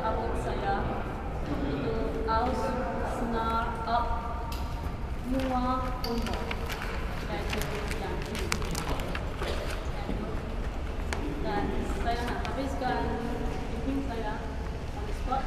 awak saya itu alksnaabknuaunmo, yaitu yang ini. Dan saya nak habiskan briefing saya on the spot.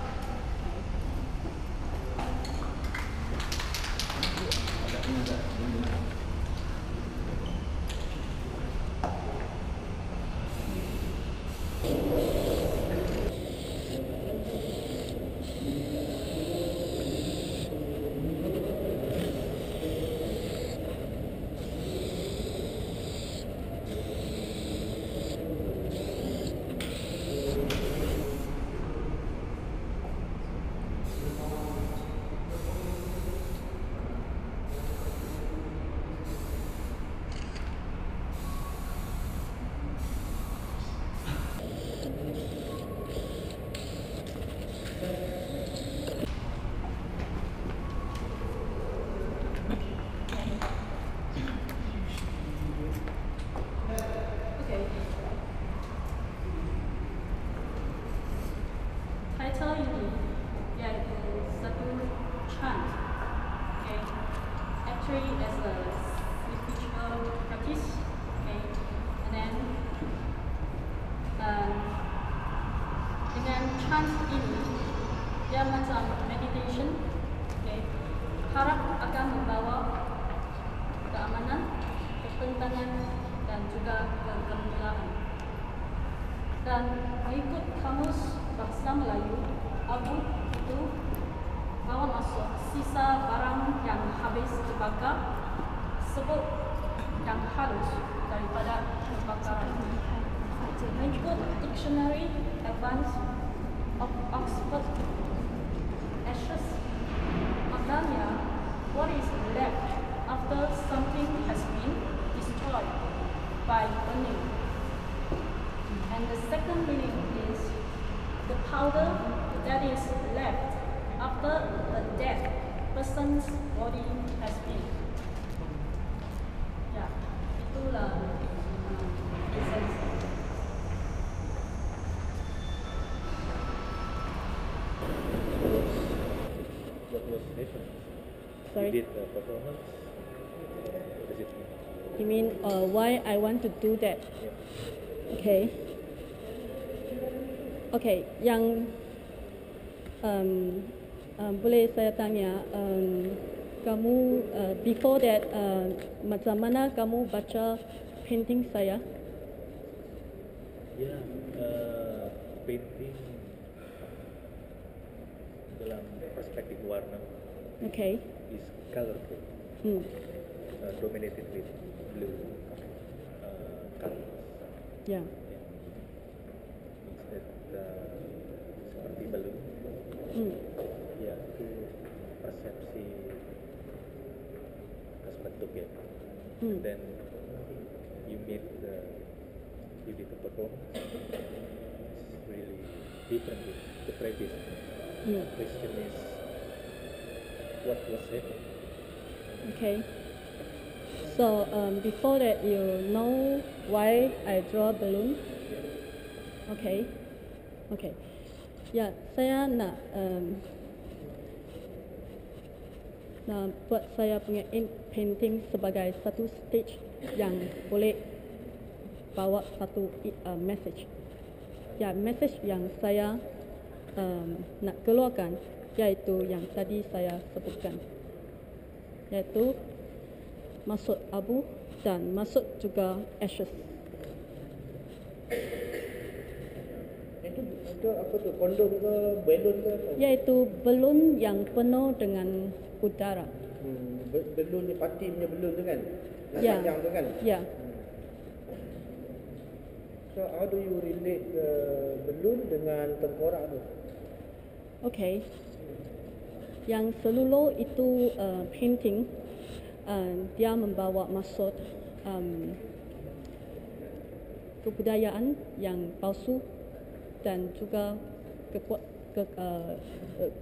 Title ini yaitu satu chant, okay. Actually as a spiritual practice, okay. And then dengan chant ini dia macam meditation, okay. Harap akan membawa keamanan, ketenangan dan juga kegembiraan. Dan mengikut kamus bahasa Melayu, abu itu bawa masuk sisa barang yang habis dibakar, sebut yang halus daripada kebakaran. Mengikut Dictionary Advance of Oxford, ashes maknanya what is left after something has been destroyed by burning. And the second meaning is the powder that is left after a dead person's body has been. Ya, itulah esensi. What was different? Sorry? You did a performance? What does it mean? You mean why I want to do that? Yeah. Okay. Okay, yang boleh saya tanya, kamu before that macam mana kamu baca painting saya? Ya, painting dalam perspektif warna Okay. is colorful, dominated with blue colors. Yeah. Seperti balon. Ya, itu persepsi atas bentuk ya. And then you did the performance. It's really different with the previous. The question is, what was it? Okay. So before that, you know why I draw balloon? Okay. Okay. Ya, saya nak buat saya punya painting sebagai satu stage yang boleh bawa satu message. Ya, message yang saya nak keluarkan iaitu yang tadi saya sebutkan, iaitu masuk abu dan masuk juga ashes. Itu apa tu, kondom ke balon ke apa? Iaitu balon yang penuh dengan udara. Balon ni, parti punya balon tu kan? Ya. Panjang tu kan? Ya. So how do you relate balon dengan tengkorak tu? Okay. Yang seluruh itu painting dia membawa maksud kebudayaan yang palsu dan juga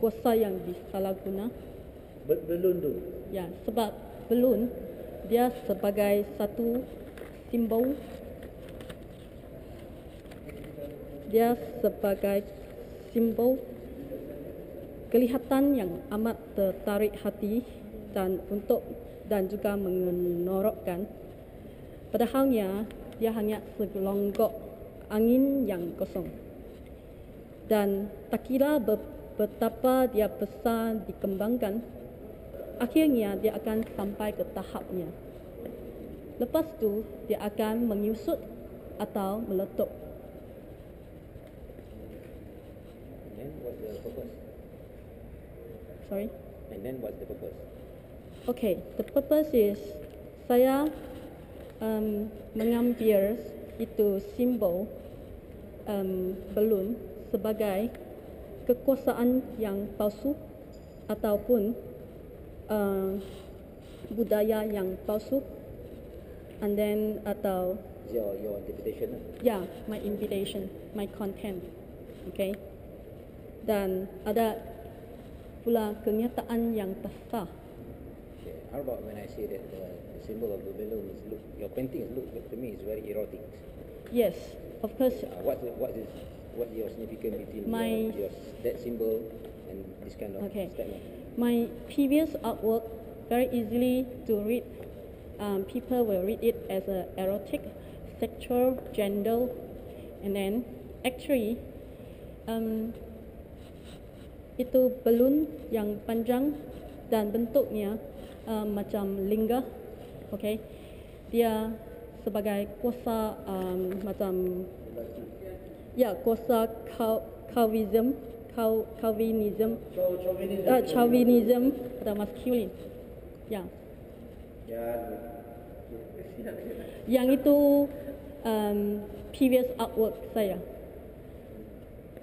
kuasa yang disalahguna. Balon tu? Ya, sebab balon dia sebagai satu simbol. Dia sebagai simbol kelihatan yang amat tertarik hati dan juga mengenorokkan. Padahalnya dia hanya segelonggok angin yang kosong. Dan tak kira betapa dia besar dikembangkan, akhirnya dia akan sampai ke tahapnya. Lepas tu dia akan menyusut atau meletup. And then what's the purpose? Sorry. And then what's the purpose? Okay, the purpose is saya mengambil itu simbol balun sebagai kekuasaan yang palsu ataupun budaya yang palsu, and then atau Your interpretation. yeah, my invitation, my content, okay. Dan ada pula kenyataan yang besar. Okay. How about when I say that the symbol of the balloon is your paintings look to me is very erotic. Yes, of course. What's your significance between My- that symbol and this kind of Okay. statement? My previous artwork, very easily to read. People will read it as a erotic, sexual, gender, and then actually itu balun yang panjang dan bentuknya macam lingga, okay. Dia sebagai kuasa macam kuasa Calvinism atau masculine. Ya. Yang itu previous artwork saya.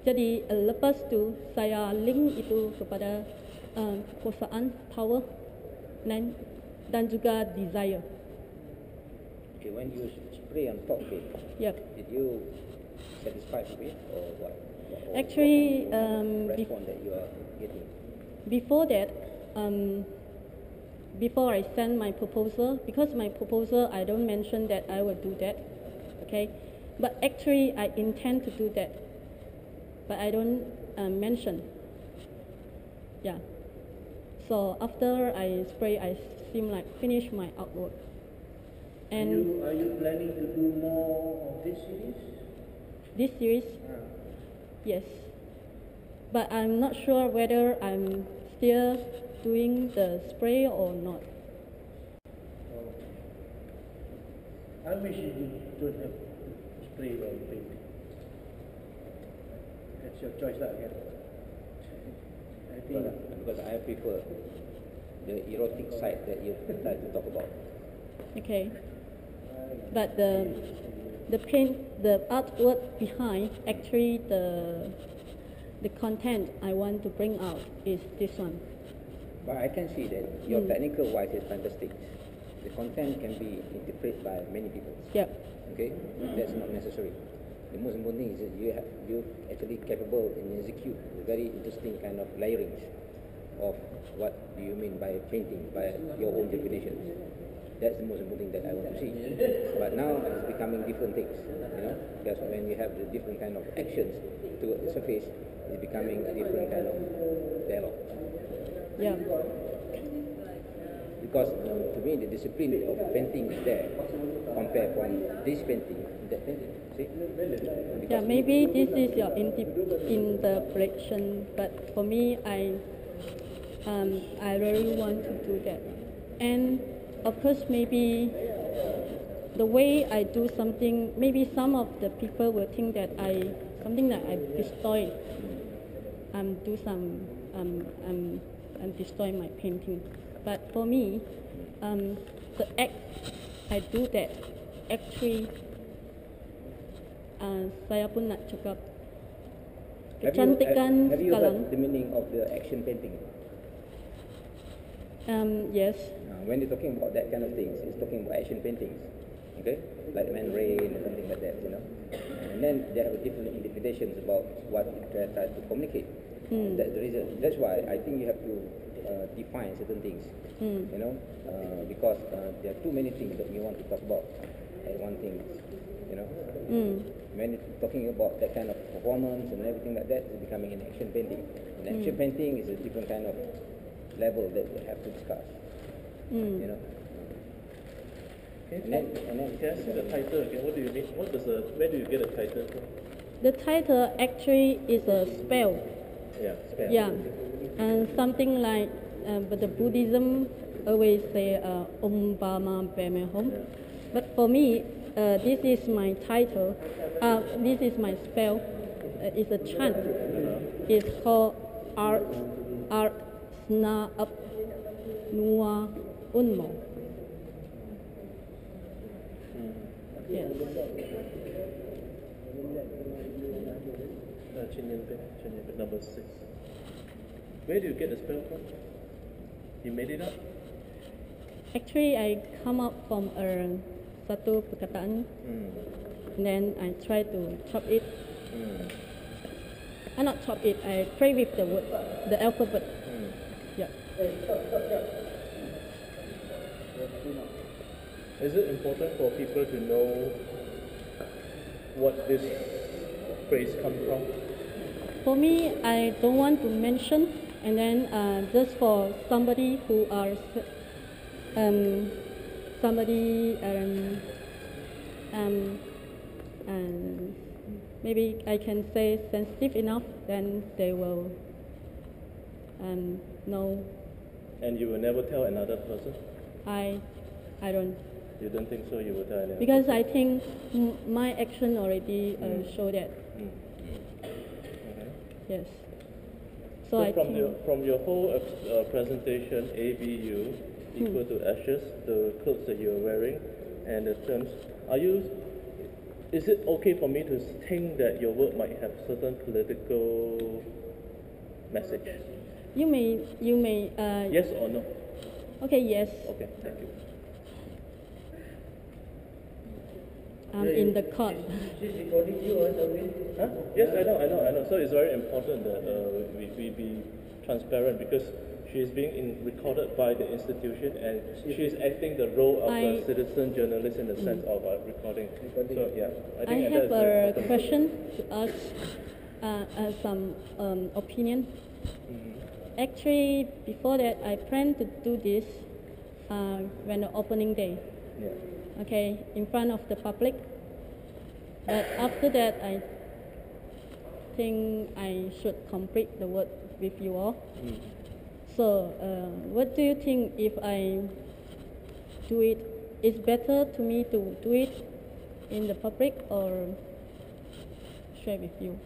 Jadi lepas tu saya link itu kepada kekuasaan, power dan juga desire. Okay, when you spray on top of it, Yep. did you satisfied with it or what? Actually, Response that you are getting. before that, before I send my proposal, because my proposal I don't mention that I will do that, okay. But actually I intend to do that, but I don't mention. Yeah. So after I spray, I seem like finish my artwork. And Are you planning to do more of this series? this series, yes. But I'm not sure whether I'm still doing the spray or not. I wish you don't have spray while painting. That's your choice, lah. Kan? I think Because I prefer the erotic side that you try to talk about. Okay. But the artwork behind, actually the content I want to bring out is this one. But I can see that your technical wise is fantastic. The content can be interpreted by many people. Yep. Okay, that's not necessary. The most important thing is that you actually capable in execute a very interesting kind of layerings of what do you mean by painting, by your own definitions. That's the most important thing that I want to see. But now it's becoming different things, because when you have the different kind of actions to surface, it's becoming a different kind of dialogue. Yeah. Because to me the discipline of painting is there compared from this painting to that painting. See? Yeah, maybe this is your interpretation, but for me, I really want to do that. And of course, maybe the way I do something, maybe some of the people will think that I destroy. I'm destroying my painting. But for me, the act I do that actually saya pun nak cakap kecantikan have you sekarang. heard the meaning of the action painting? Yes. When you're talking about that kind of things, it's talking about action paintings, okay? Like Man Rain or something like that, And then there are different interpretations about what it tries to communicate. That's the reason. That's why I think you have to define certain things, because there are too many things that you want to talk about at one thing, when it's talking about that kind of performance and everything like that, it's becoming an action painting. An action painting is a different kind of level that we have to discuss. You know. Okay. And then Can I see the title again? What do you mean? Where do you get a title from? The title actually is a spell. Yeah. Spell. Yeah, and something like, but the Buddhism always say Om Bama Beme Hom. Yeah. But for me, this is my title. This is my spell. It's a chant. It's called alksnaabknuaunmo. Yes. Chinyan number 6. Where do you get the spell from? You made it up? Actually, I come up from satu perkataan, and then I try to chop it. I not chop it. I play with the word, the alphabet. Yeah. Is it important for people to know what this phrase comes from? For me, I don't want to mention, and then just for somebody who are maybe I can say sensitive enough, then they will know. And you will never tell another person? I don't, You don't think so? You will tell another because person? I think my action already show that. Okay. Yes. So I from, think from your whole presentation, ABU equal to ashes, the clothes that you're wearing, and the terms, is it okay for me to think that your work might have certain political message? you may Yes or no? okay, yes. Okay, thank you. I'm in the court. She's recording you or something? Huh? Yes, I know. So it's very important that we be transparent, because she is being recorded by the institution, and she is acting the role of a citizen journalist in the sense of recording. So yeah, I I think have that's very a important. question to ask, some opinion. Actually, before that, I planned to do this when the opening day. Yeah. Okay, in front of the public. But after that, I think I should complete the work with you all. So, what do you think if I do it? Is better to me to do it in the public or share with you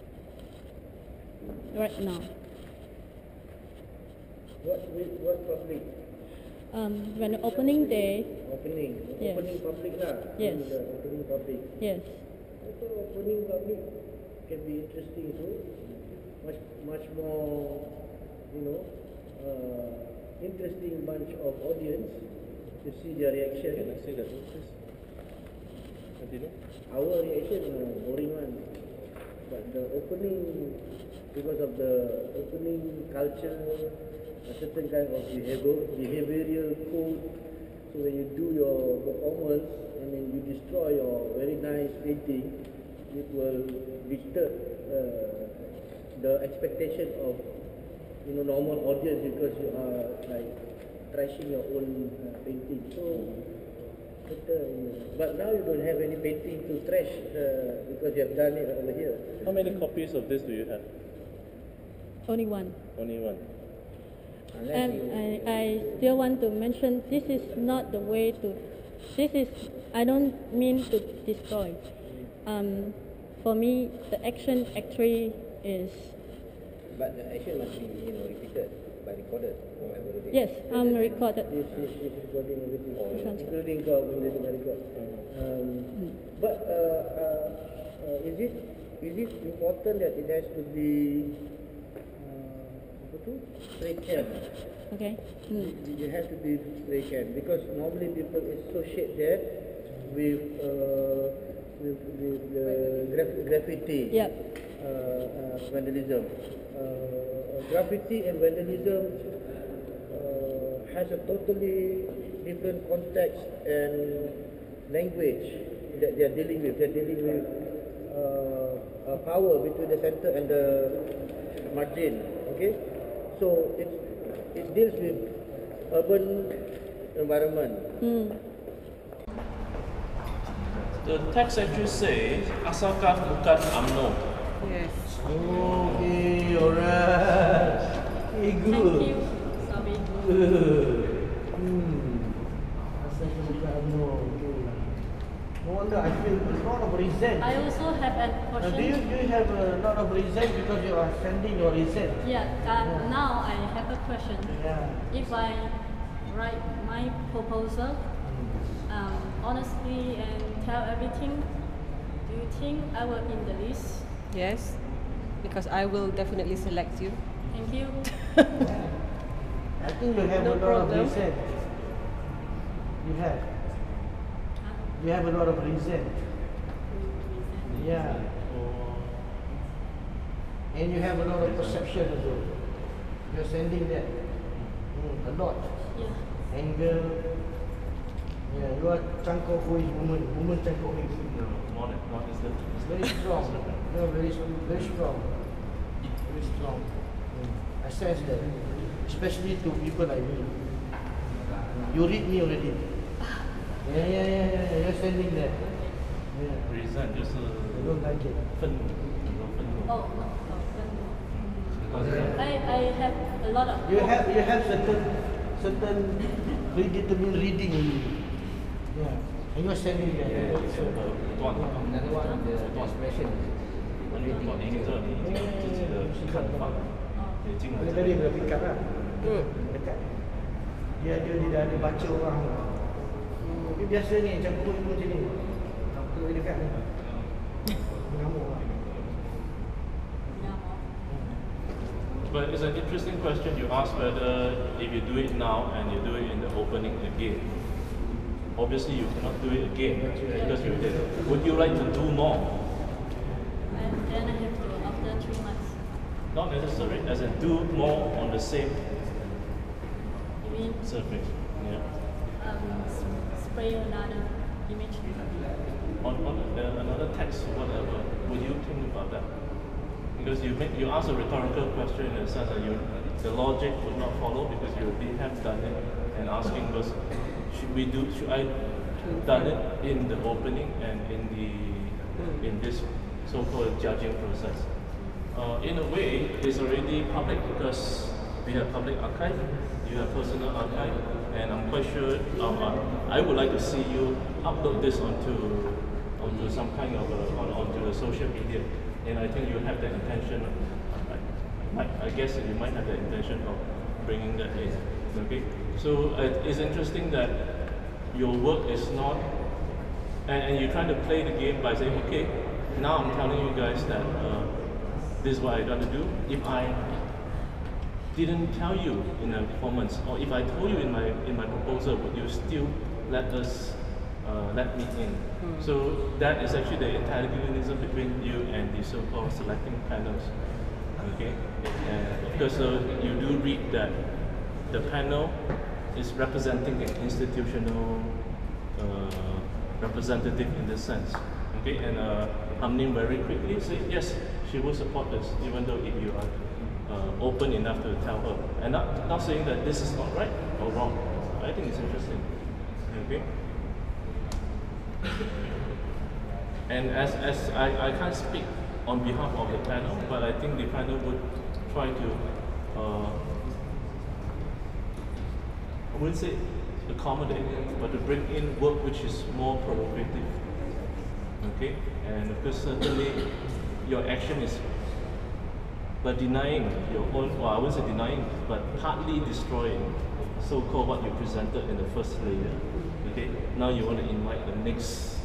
right now? What public? When the opening day, Opening. Yes. Opening public lah. Yes. Opening public. yes. So opening public can be interesting too. Much more, interesting bunch of audience to see their Can reaction. I say that, please? Continue. Our reaction, boring one. But the opening, because of the opening culture, a certain kind of behavioral code. So when you do your performance and then you destroy your very nice painting, it will disturb the expectation of normal audience, because you are like trashing your own painting. So better, but now you don't have any painting to trash because you have done it over here. How many copies of this do you have? Only one. Only one. And I still want to mention, this is not the way to, I don't mean to destroy. For me, the action actually is, But the action must be, repeated by recorded or whatever it is. yes, I'm recorded. This recording everything, Sounds good. including kau when they record. But is it important that it has to be spray can? Okay. You have to be spray can, because normally people associate that with graffiti, Yep. vandalism. Graffiti and vandalism has a totally different context and language that they are dealing with. They're dealing with power between the center and the margin. Okay, so it deals with urban environment. The text actually says asalkan bukan UMNO. Yes. Okay, alright. Okay, Thank good. you, Sabi. Asalkan bukan UMNO. Okay. No wonder I feel a lot of resent. I also have a Do question. you have a lot of resent because you are sending your resent? Yeah, now I have a question. Yeah. If I write my proposal honestly and tell everything, do you think I will in the list? Yes. Because I will definitely select you. Thank you. I think you have No a lot problem. of resent. You have. You have a lot of resent. Yeah. And you have a lot of perception also. You're sending that. A lot. Yeah. Anger. Yeah, you are Chankohui woman. Woman Chankohui. More than what is that? It's very strong. You are very strong. Very strong. Very strong. I sense that. Especially to people like me. You read me already. Yeah. You're sending that. Yeah. Resent 就是 I don't like it. 愤怒，很多愤怒。 Oh, no. Because I have a lot of. You have certain predetermined reading in you. Yeah. And you're sending that. So, Another one of the expression is 观点着你自己的看法，也进来 dia 这 tadi 里。 boleh pick up lah. Dekat. Dia tidak ada baca orang. Tapi biasa ni macam pun macam ni. Kalau dekat ni. Mengamuk lah. But it's an interesting question you ask whether if you do it now and you do it in the opening again. Obviously you cannot do it again because you did. Would you like to do more? And then I have to after 3 months. Not necessary, as in do more on the same You mean surface. Yeah. spray another image? On another text or whatever, would you think about that? Because you ask a rhetorical question in the sense that the logic would not follow because you already have done it, and asking was should I done it in the opening and in this so-called judging process? In a way, it's already public because we have public archive, you have personal archive, and I'm quite sure I would like to see you upload this onto some kind of onto the social media, and I think you have the intention. I guess you might have the intention of bringing that in. Okay, so it's interesting that your work is not, and you're trying to play the game by saying, okay, now I'm telling you guys that this is what I got to do. If I didn't tell you in a performance, or if I told you in my proposal, would you still let me in? So that is actually the antagonism between you and the so-called selecting panels. Okay, because you do read that the panel is representing an institutional representative in this sense. Okay, and Amnim very quickly say yes, she will support us, even though if you are open enough to tell her, and not saying that this is not right or wrong. I think it's interesting. Okay. And as I can't speak on behalf of the panel, but I think the panel would try to, I wouldn't say accommodate, but to bring in work which is more provocative. Okay? And of course, certainly your action is by denying your own, well, I wouldn't say denying, but partly destroying so-called what you presented in the first layer. Okay? Now you want to invite the next,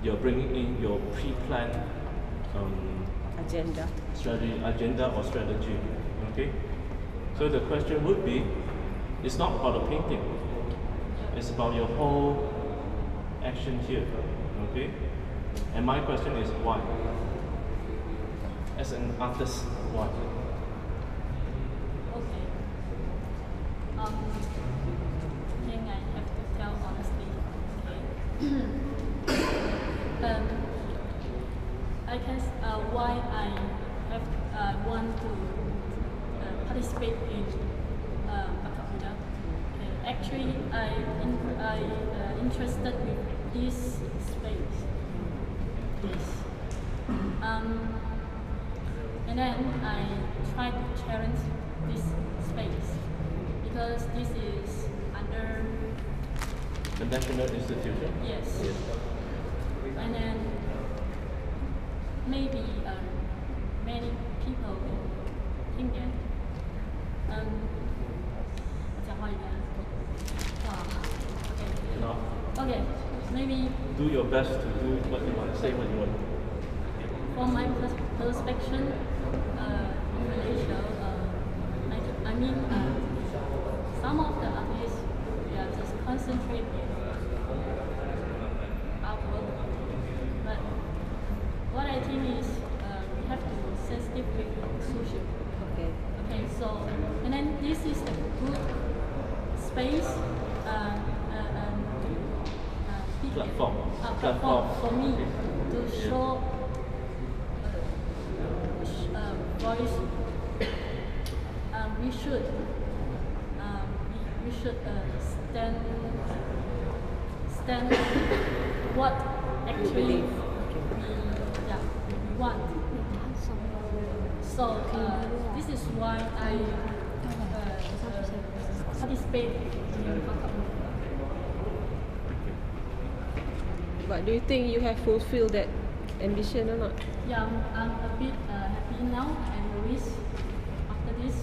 you're bringing in your pre-planned agenda or strategy. Okay? So the question would be, it's not about the painting, it's about your whole action here. Okay? And my question is why? As an artist, why? Okay. I think I have to tell honestly. Okay. why I want to participate in Bakat Muda. Actually, I interested with this space. Yes. And then I try to challenge this space because this is under The national institution? yes. And then maybe many people think that No. okay, maybe Do your best to do what you want, say what you want. from my perspective in Malaysia, I mean some of the artists they are just concentrating artwork, but what I think is we have to sensitive with social. Okay. Okay, so and then this is a good space. Platform for me to show voice. We should stand what actually we want. So this is why I participate in Bakat. But do you think you have fulfilled that ambition or not? Yeah, I'm a bit happy now and wish after this.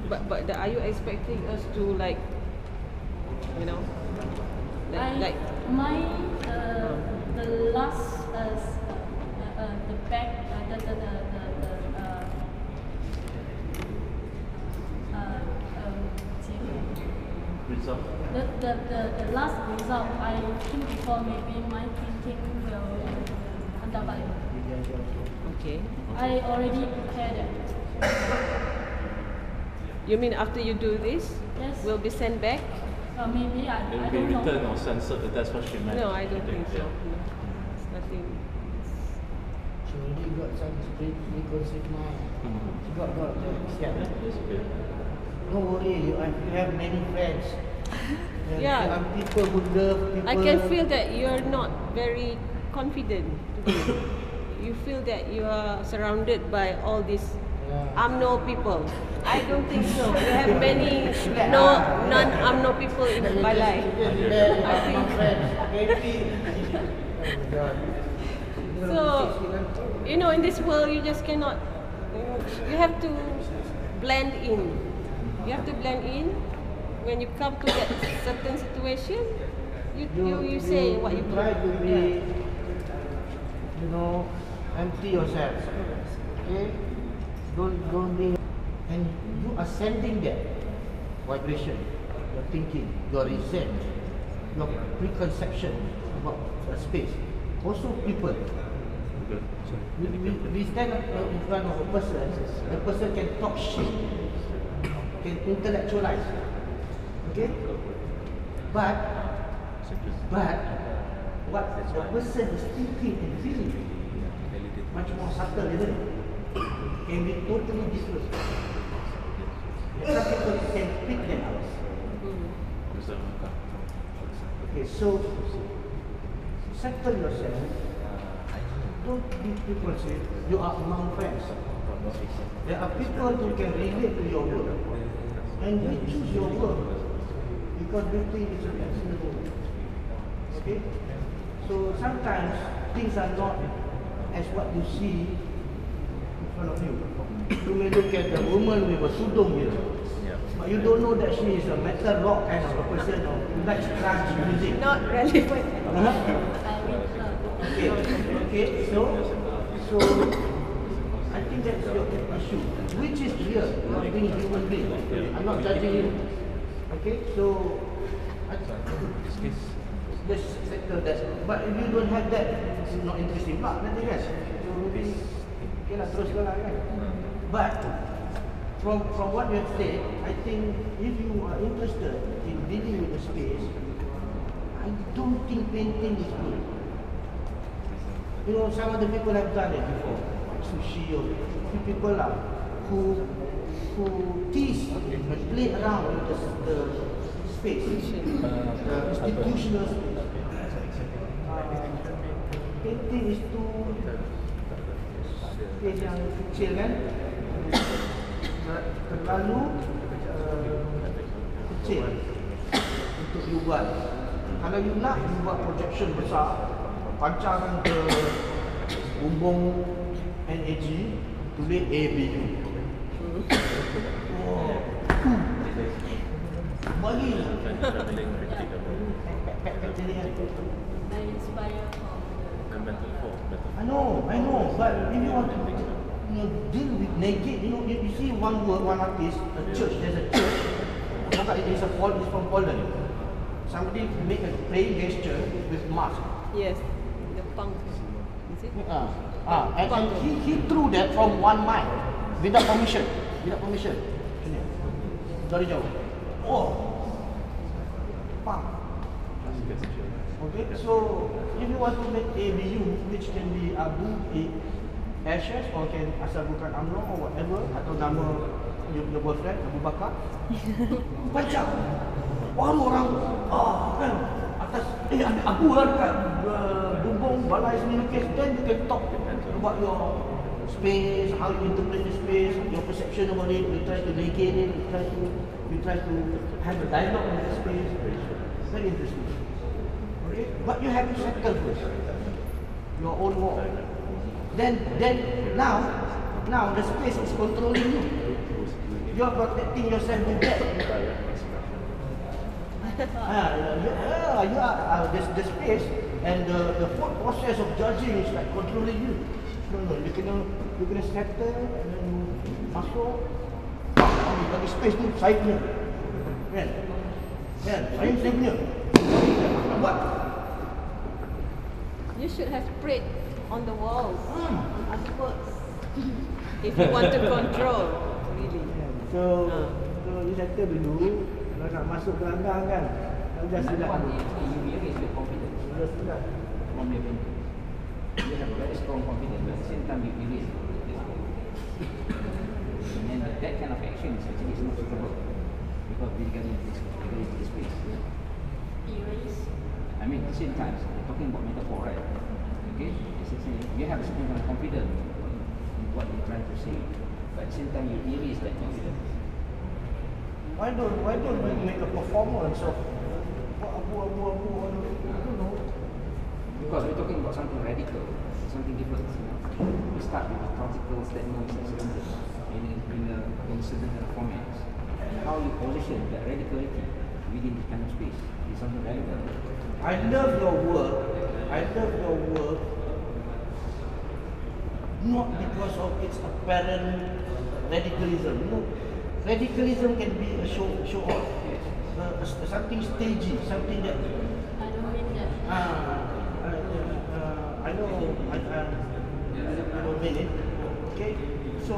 But are you expecting us to like, you know, like my the last the back Result? the last result I think before maybe my thinking will underline. okay? I already prepared it. You mean after you do this, Yes. will be sent back? Maybe It will I be don't know. written or censored, if that's what she meant. No, I don't think so. Yeah. No. It's nothing. She already got some preconceived mind. She got yeah. It's okay. Don't worry, you have many friends. Yeah. There are people who love people. I can feel that you're not very confident today. You feel that you are surrounded by all these UMNO people. I don't think so. You have many non-UMNO people in Balai. I think so. You know, in this world, you just cannot. You have to blend in. You have to blend in. When you come to that certain situation, you say what you try to be, yeah. you know, empty yourself. Okay? Don't be, and you are sending that vibration, your thinking, your resent, your preconception about the space. Also people. We stand up in front of a person, the person can talk shit, can intellectualize. Okay? But what the person is thinking and feeling, much more subtle, isn't it? Can be totally different. Some people can pick them out. Okay, so settle yourself. Don't be preconceived. You are among friends. There are people who can relate to your work, and we choose your work because we think it's a reasonable. Okay? So sometimes things are not as what you see in front of you. You may look at the woman with a tudung here, but you don't know that she is a metal rock kind of a person or who likes trance music. Not relevant. Okay, so I think that's your issue, which is real, not being a human being. I'm not judging you. Okay, so just settle that. But if you don't have that, it's not interesting. But nothing else. So maybe okay lah, teruskan lah kan. But from what you have said, I think if you are interested in dealing with the space, I don't think painting is good. You know, some other people have done it before. sushi or few people lah who tease and play around with the space, the institutional space. Painting is too space yang kecil kan, terlalu kecil untuk dibuat. Kalau you nak buat projection besar, pancarkan ke bumbung NAG, tulis ABU. Bagi They inspire from the metaphor. I know, but if you want to deal with naked, you see one word, one artist, a church, there's a church, it's from Poland. Somebody make a praying gesture with mask. Yes, the punk. Is it? And he threw that from 1 mile without permission. Sini. Dari jauh. Oh. Punk. Okay, so if you want to make ABU, which can be Abu Ashes or can asal bukan UMNO or whatever, atau nama your boyfriend Abu Bakar, baca. Baru orang kan atas ada Abu lah dekat bumbung balai seni lukis, then you can talk about your space, how you interpret the space, your perception about it. You try to negate it, you try to have a dialogue with the space. Very interesting. Okay? But you have to settle first your own wall. Then now the space is controlling you. You are protecting yourself with that. You are the space and the whole process of judging is like controlling you. No, you kena settle and then you masuk. Bagi space tu saya punya. Kan? Saya punya. Buat. You should have sprayed on the walls, on artworks, if you want to control, really. So you settle dulu. Kalau nak masuk gelanggang kan, dah silap. You is the confidence. Sudah. From your painting. You have very strong confidence, but at the same time you erase it. And that kind of action is actually not suitable because regarding this space. erase. I mean, at the same time, we're talking about metaphor, right? Okay? Essentially, you have a certain kind of confidence in what you're trying to say, but at the same time, you erase that confidence. Why don't we make a performance of abu? I don't know. Because we're talking about something radical, something different. We start with theoretical statements and sentences in a certain kind of format. And how you position that radicality within this kind of space is something radical. I love your work. Not because of its apparent radicalism. Radicalism can be a show off, something stagey, something that. I don't mean that. I know. I don't mean it. Okay, so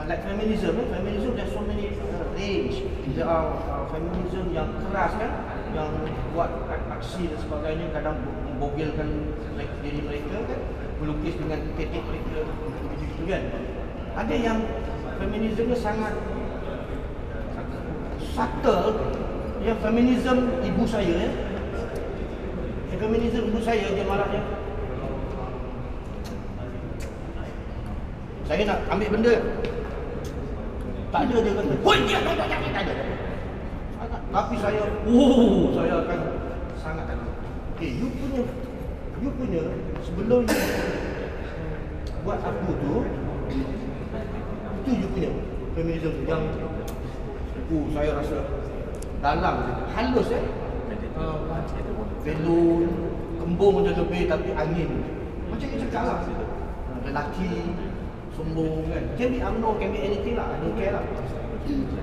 like feminism, there's so many range. There are feminism yang keras kan, yang buat aksi dan sebagainya, kadang membogelkan diri mereka kan, melukis dengan tetek mereka, begitu kan. Ada yang feminismnya sangat subtle, yang feminism ibu saya ya. Feminism ibu saya dia marahnya. Saya nak ambil benda. Tak ada dia kata. Woi, dia tak ada. Tapi saya akan sangat ada. Okay, you punya sebelum you buat aku tu, itu you punya feminism yang saya rasa dalam halus belon kembung macam lebih tapi angin macam ni cakap lah, lelaki sombong kan, can be UMNO, can be anything lah, I don't care lah.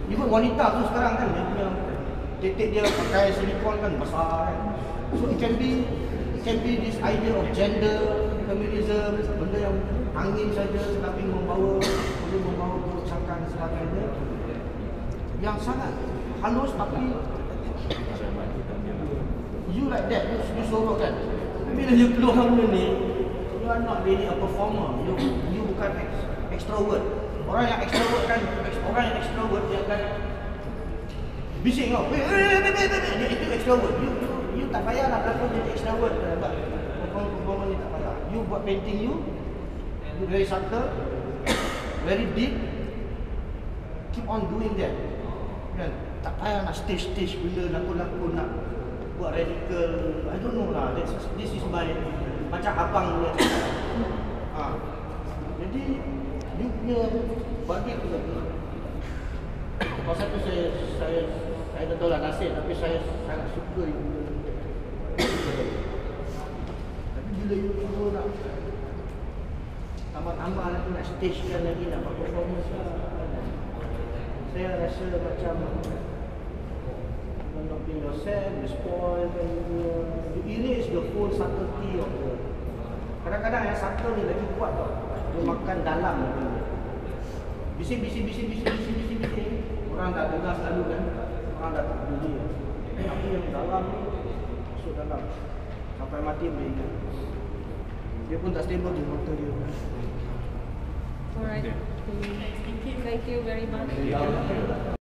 Even wanita tu sekarang kan dia punya titik dia pakai silikon kan besar kan, so it can be this idea of gender feminism, benda yang angin saja tetapi membawa kerusakan sebagainya yang sangat halus, tapi you like that, you sorok kan. Bila you keluar benda ni, you are not really a performer. You bukan extrovert. Orang yang extrovert kan, dia akan bising tau. Dia itu extrovert. You tak payah nak berlaku jadi extrovert. Performer ni tak payah. You buat painting you very subtle, very deep. Keep on doing that. Kan? Tak payah nak stage bila laku-laku nak buat radical. I don't know lah. This is my macam abang dia cakap. Jadi you punya bagi tu. Pasal tu saya tak tahu lah nasib, tapi saya sangat suka you. Tapi bila you nak tambah lagi, nak stagekan lagi, nak buat performance lah, saya rasa macam not being yourself, you spoil, you erase the whole subtlety of the. Kadang-kadang yang subtle ni lagi kuat tau. Dia makan dalam lagi. Bising. Orang dah dengar selalu kan. Orang dah tak peduli. Tapi yang dalam ni masuk dalam. Sampai mati boleh ingat. Dia pun tak stable di mata dia. Alright. Thank you very much.